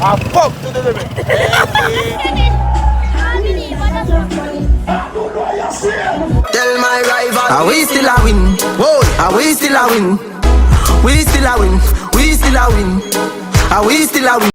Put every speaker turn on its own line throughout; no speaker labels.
I fuck to the limit.
Tell my rival, are we still a win? Whoa, are we still a win? We still a win. We still a win. Are we still a win?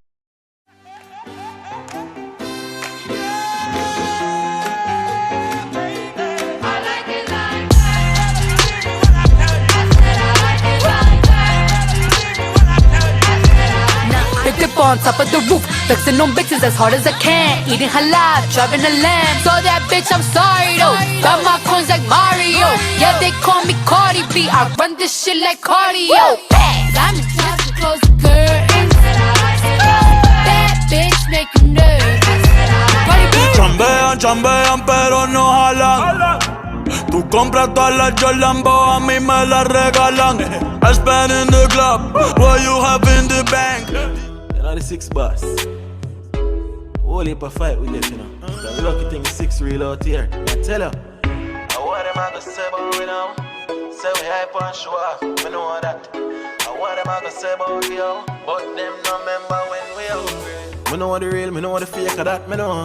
On top of the roof, flexing on bitches as hard as I can. Eating halal, driving a lamb. So that bitch, I'm sorry though. Got my coins like Mario. Yeah, they call me Cardi B. I run this shit like cardio. I'm in charge to close the curtains. Bad bitch, make you nervous.
Chambean, pero no jalan. Tú compras todas las Jolambo, a mí me las regalan. I spend in the club, what you have in the bank. The 6 bus. Whole heap of fight with this, you know. The lucky thing is 6 real out here. I tell you. What am I gonna say about we now? Say we hype and show off. We know that. What am I gonna say about we out? But them no remember when we out. Me know the real, me know the fake of that. Me know.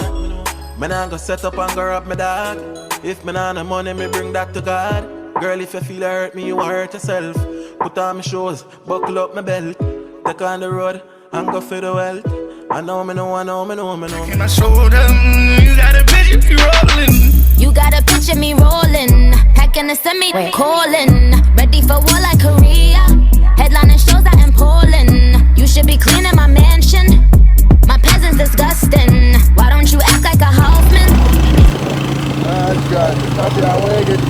Me nah go set up and go rob me dog. If me nah no money, me bring that to God. Girl, if you feel hurt me, you hurt yourself. Put on my shoes, buckle up my belt. Take on the road. I'm go for the wealth. I know.
And I showed them, you got a picture me rolling.
You got a picture me rolling. Packing the semi, calling. Ready for war like Korea. Headlining shows out in Poland. You should be cleaning my mansion. My peasants disgusting. Why don't you act like a Hoffman?
God, stop it, I want to get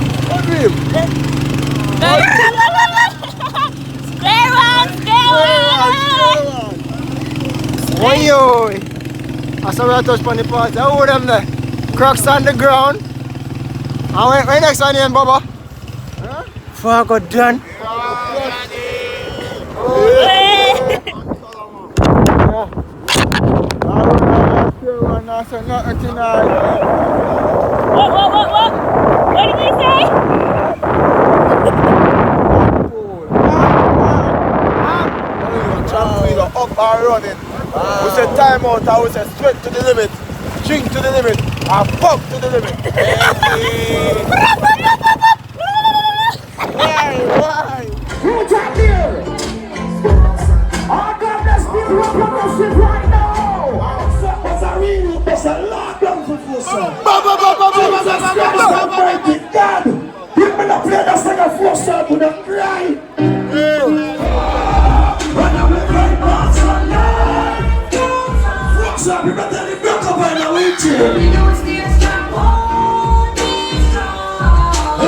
Square one.
Oi, oi. I saw we touch on the party. How old them there? Crocs on the ground. And when next one in, Baba? Huh? Fuck, got done.
What? What did you say?
Up and running. We said time out, I said straight to the limit. Drink to the limit. And fuck to the limit. Why?
Who's out there? I got this people repression right now. What's a real? There's a lot done for Fosa. God, give me the play that's like a Fosa with a cry. Run away from Fosa, Lord. Fosa, you better leave your cover in a wheelchair. We don't stay strong, hold me strong.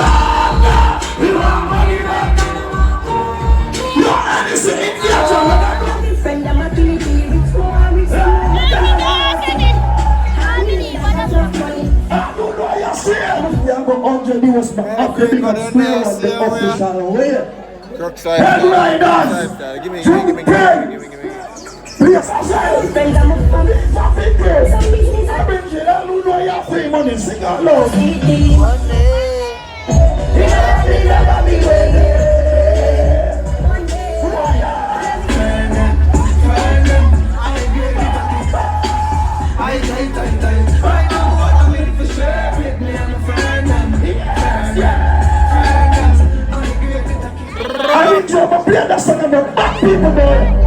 We want money back. No, and it's an Indian. Friend, I'm a guinea pig. It's more
Headliners! Give me. Please, I say, I don't know your free money, sing along. I need you to play that song about black people there.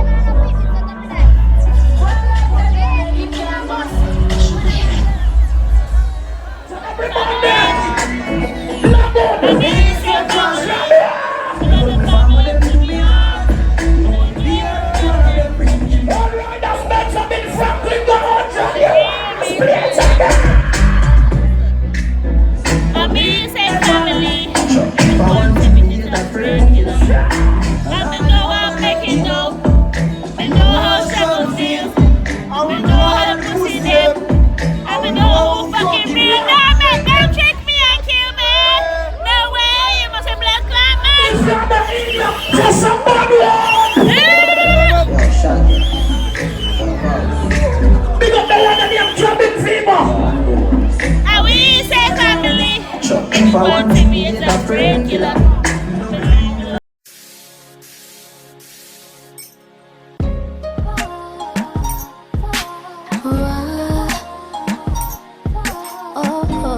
oh.